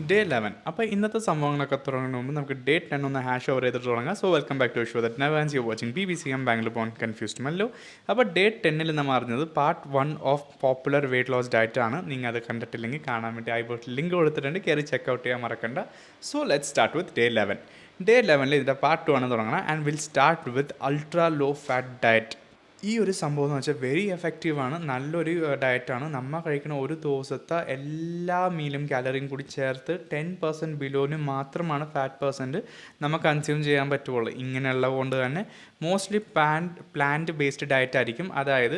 Day 11. അപ്പോൾ ഇന്നത്തെ സംഭവങ്ങളൊക്കെ തുടങ്ങുന്നതിന് മുമ്പ് നമുക്ക് ഡേ 10 ഒന്ന് ഹാഷ് ഓവർ ചെയ്തിട്ട് തുടങ്ങാം. So welcome back to show that never ends you watching BBC Bangalore പോൺ കൺഫ്യൂസ്ഡ് മല്ലോ. അപ്പോൾ ഡേ 10 നമ്മൾ അറിഞ്ഞത് part 1 of popular weight loss diet ആണ്. നിങ്ങൾ അത് കണ്ടിട്ടില്ലെങ്കിൽ കാണാൻ വേണ്ടി ബോട്ടിൽ ലിങ്ക് കൊടുത്തിട്ടുണ്ട്, കയറി ചെക്കൗട്ട് ചെയ്യാൻ മറക്കണ്ട. So let start with day 11. Day 11 ഇതിൻ്റെ പാർട്ട് 2 ആണ് തുടങ്ങണം and will start with ultra low fat diet. ഈ ഒരു സംഭവം എന്ന് വെച്ചാൽ വെരി എഫക്റ്റീവാണ്, നല്ലൊരു ഡയറ്റാണ്. നമ്മൾ കഴിക്കുന്ന ഒരു ദിവസത്തെ എല്ലാ മീലും കാലറിയും കൂടി ചേർത്ത് 10% ബിലോന് മാത്രമാണ് ഫാറ്റ് പെർസെൻറ്റ് നമുക്ക് കൺസ്യൂം ചെയ്യാൻ പറ്റുള്ളൂ. ഇങ്ങനെയുള്ള കൊണ്ട് തന്നെ മോസ്റ്റ്ലി പ്ലാന്റ് ബേസ്ഡ് ഡയറ്റ് ആയിരിക്കും, അതായത്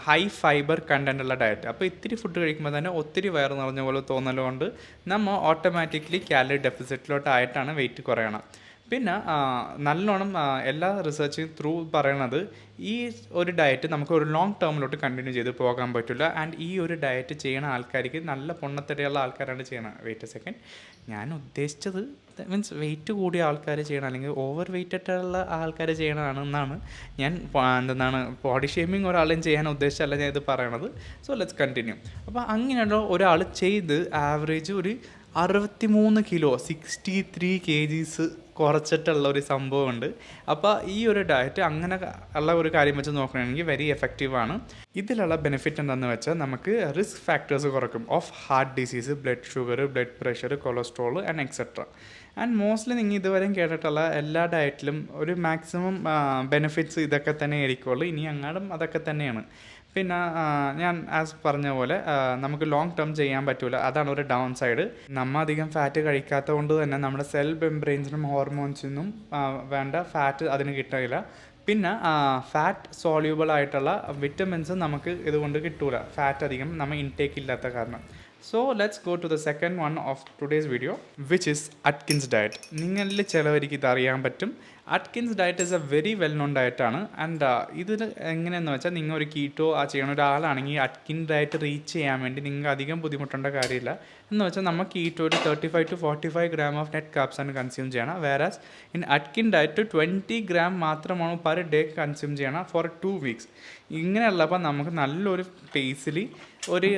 ഹൈ ഫൈബർ കണ്ടൻ്റ് ഉള്ള ഡയറ്റ്. അപ്പോൾ ഇത്തിരി ഫുഡ് കഴിക്കുമ്പോൾ തന്നെ ഒത്തിരി വയറ് നിറഞ്ഞ പോലെ തോന്നലുകൊണ്ട് നമ്മൾ ഓട്ടോമാറ്റിക്കലി കാലറി ഡെഫിസിറ്റിലോട്ടായിട്ടാണ് വെയിറ്റ് കുറയണം. പിന്നെ നല്ലോണം എല്ലാ റിസർച്ചും ത്രൂ പറയണത് ഈ ഒരു ഡയറ്റ് നമുക്ക് ഒരു ലോങ് ടേമിലോട്ട് കണ്ടിന്യൂ ചെയ്ത് പോകാൻ പറ്റില്ല. ആൻഡ് ഈ ഒരു ഡയറ്റ് ചെയ്യണ ആൾക്കാർക്ക് നല്ല പൊണ്ണത്തടിയുള്ള ആൾക്കാരാണ് ചെയ്യണം. വെയിറ്റ് എ സെക്കൻഡ്, ഞാൻ ഉദ്ദേശിച്ചത് മീൻസ് വെയിറ്റ് കൂടിയ ആൾക്കാർ ചെയ്യണം, അല്ലെങ്കിൽ ഓവർ വെയിറ്റഡുള്ള ആൾക്കാർ ചെയ്യണമാണെന്നാണ് ഞാൻ എന്താണ് ബോഡി ഷേമിങ് ഒരാളും ചെയ്യാൻ ഉദ്ദേശിച്ചല്ല ഞാൻ ഇത് പറയണത്. So let's continue. അപ്പോൾ അങ്ങനെയുള്ള ഒരാൾ ചെയ്ത് ആവറേജ് ഒരു 63 കിലോ 63 kgs കുറച്ചിട്ടുള്ള ഒരു സംഭവമുണ്ട്. അപ്പോൾ ഈ ഒരു ഡയറ്റ് അങ്ങനെ ഉള്ള ഒരു കാര്യം വെച്ച് നോക്കുകയാണെങ്കിൽ വെരി എഫക്റ്റീവാണ്. ഇതിലുള്ള ബെനിഫിറ്റ് എന്താണെന്ന് വെച്ചാൽ നമുക്ക് റിസ്ക് ഫാക്ടേഴ്സ് കുറക്കും of heart disease, blood sugar, blood pressure, cholesterol and etcetera. And mostly നിങ്ങൾ ഇതുവരെയും കേട്ടിട്ടുള്ള എല്ലാ ഡയറ്റിലും ഒരു മാക്സിമം ബെനിഫിറ്റ്സ് ഇതൊക്കെ തന്നെ ആയിരിക്കുള്ളൂ. ഇനി അങ്ങാടും അതൊക്കെ തന്നെയാണ്. പിന്നെ ഞാൻ പറഞ്ഞ പോലെ നമുക്ക് ലോങ് ടേം ചെയ്യാൻ പറ്റില്ല, അതാണ് ഒരു ഡൗൺ സൈഡ്. നമ്മൾ അധികം ഫാറ്റ് കഴിക്കാത്തത് കൊണ്ട് തന്നെ നമ്മുടെ സെൽ മെംബ്രെയിൻസിനും ഹോർമോൺസിനും വേണ്ട ഫാറ്റ് അതിന് കിട്ടില്ല. പിന്നെ ഫാറ്റ് സോള്യൂബിൾ ആയിട്ടുള്ള വിറ്റമിൻസ് നമുക്ക് ഇതുകൊണ്ട് കിട്ടൂല, ഫാറ്റ് അധികം നമ്മൾ ഇൻടേക്ക് ഇല്ലാത്ത കാരണം. So let's go to the second one of today's video, which is Atkins diet. നിങ്ങളിൽ ചിലവർക്ക് ഇത് അറിയാൻ പറ്റും. Atkins diet is a very well known ഡയറ്റാണ്. ആൻഡ് ഇതിൽ എങ്ങനെയെന്ന് വെച്ചാൽ നിങ്ങൾ ഒരു കീറ്റോ ചെയ്യണ ഒരാളാണെങ്കിൽ അറ്റ്കിൻ ഡയറ്റ് റീച്ച് ചെയ്യാൻ വേണ്ടി നിങ്ങൾക്ക് അധികം ബുദ്ധിമുട്ടേണ്ട കാര്യമില്ല. എന്ന് വെച്ചാൽ നമ്മൾ കീറ്റോ ഒരു 35 to 45 gram of net carbs ആണ് കൺസ്യൂം ചെയ്യണം. വേറാസ് ഇൻ അറ്റ്കിൻ ഡയറ്റ് 20 gram മാത്രമാണ് പെർ ഡേ കൺസ്യൂം ചെയ്യണം ഫോർ 2 weeks. ഇങ്ങനെയുള്ളപ്പോൾ നമുക്ക് നല്ലൊരു പേസിൽ ഒരു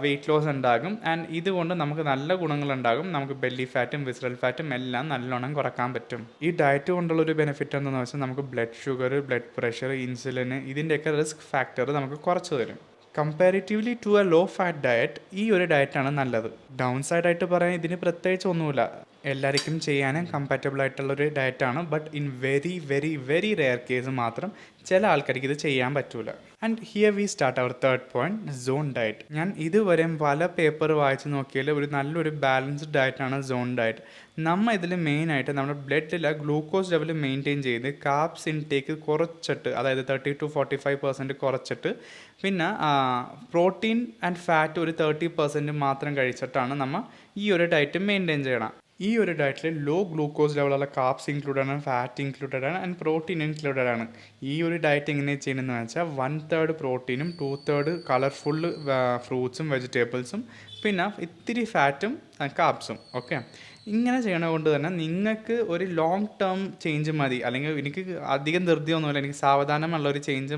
വെയിറ്റ് ലോസ് ഉണ്ടാകും. ആൻഡ് ഇതുകൊണ്ട് നമുക്ക് നല്ല ഗുണങ്ങളുണ്ടാകും. നമുക്ക് ബെല്ലി ഫാറ്റും വിസറൽ ഫാറ്റും എല്ലാം നല്ലോണം കുറക്കാൻ പറ്റും. ഈ ഡയറ്റ് കൊണ്ടുള്ളൊരു ബെനിഫിറ്റ് എന്താണെന്ന് വെച്ചാൽ നമുക്ക് blood sugar, blood pressure, insulin ഇതിൻ്റെയൊക്കെ റിസ്ക് ഫാക്ടർ നമുക്ക് കുറച്ച് തരും. Comparatively to a low fat diet ഈ ഒരു ഡയറ്റാണ് നല്ലത്. ഡൗൺ സൈഡായിട്ട് പറയാൻ ഇതിന് പ്രത്യേകിച്ച് ഒന്നുമില്ല, എല്ലാവർക്കും ചെയ്യാനും കമ്പാറ്റബിൾ ആയിട്ടുള്ളൊരു ഡയറ്റാണ്. But in very very very rare case മാത്രം ചില ആൾക്കാർക്ക് ഇത് ചെയ്യാൻ പറ്റൂല. And here we start our third point, zone diet. ഞാൻ ഇതുവരെയും പല പേപ്പർ വായിച്ച് നോക്കിയാൽ ഒരു നല്ലൊരു ബാലൻസ്ഡ് ഡയറ്റാണ് സോൺ ഡയറ്റ്. നമ്മൾ ഇതിൽ മെയിനായിട്ട് നമ്മുടെ ബ്ലഡിലെ ഗ്ലൂക്കോസ് ലെവൽ മെയിൻറ്റെയിൻ ചെയ്ത് കാർബ്സ് ഇൻടേക്ക് കുറച്ചിട്ട്, അതായത് 30 to 45% കുറച്ചിട്ട്, പിന്നെ പ്രോട്ടീൻ ആൻഡ് ഫാറ്റ് ഒരു 30% മാത്രം കഴിച്ചിട്ടാണ് നമ്മൾ ഈ ഒരു ഡയറ്റ് മെയിൻറ്റെയിൻ ചെയ്യണം. ഈ ഒരു ഡയറ്റിൽ ലോ ഗ്ലൂക്കോസ് ലെവലുള്ള കാർബ്സ് ഇൻക്ലൂഡഡ് ആണ്, ഫാറ്റ് ഇൻക്ലൂഡഡ് ആണ് ആൻഡ് പ്രോട്ടീൻ ഇൻക്ലൂഡഡ് ആണ്. ഈ ഒരു ഡയറ്റ് എങ്ങനെ ചെയ്യണമെന്ന് വെച്ചാൽ 1/3 പ്രോട്ടീനും 2/3 കളർഫുൾ ഫ്രൂട്ട്സും വെജിറ്റബിൾസും പിന്നെ ഇത്തിരി ഫാറ്റും കാർബ്സും. ഓക്കെ, ഇങ്ങനെ ചെയ്യണത് കൊണ്ട് തന്നെ നിങ്ങൾക്ക് ഒരു ലോങ് ടേം ചേഞ്ച് മതി, അല്ലെങ്കിൽ എനിക്ക് അധികം ധൃതിയൊന്നുമില്ല, എനിക്ക് സാവധാനമുള്ളൊരു ചേഞ്ച്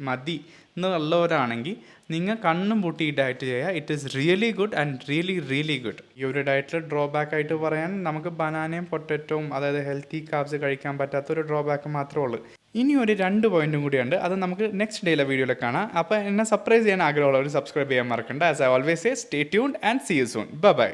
മതി എന്നുള്ളവരാണെങ്കിൽ നിങ്ങൾ കണ്ണും പൂട്ടി ഈ ഡയറ്റ് ചെയ്യുക. It is really good and really really good. ഈ ഒരു ഡയറ്റിൽ ഡ്രോബാക്ക് ആയിട്ട് പറയാൻ നമുക്ക് ബനാനയും പൊട്ടറ്റോയും, അതായത് ഹെൽത്തി കാർബ്സ് കഴിക്കാൻ പറ്റാത്തൊരു ഡ്രോബാക്ക് മാത്രമേ ഉള്ളൂ. ഇനി ഒരു 2 പോയിന്റും കൂടിയുണ്ട്, അത് നമുക്ക് നെക്സ്റ്റ് ഡേയിലെ വീഡിയോയിൽ കാണാം. അപ്പോൾ എന്നെ സർപ്രൈസ് ചെയ്യാൻ ആഗ്രഹമുള്ളവർ സബ്സ്ക്രൈബ് ചെയ്യാൻ മറക്കണ്ട. As I always say, stay tuned and see you soon. By.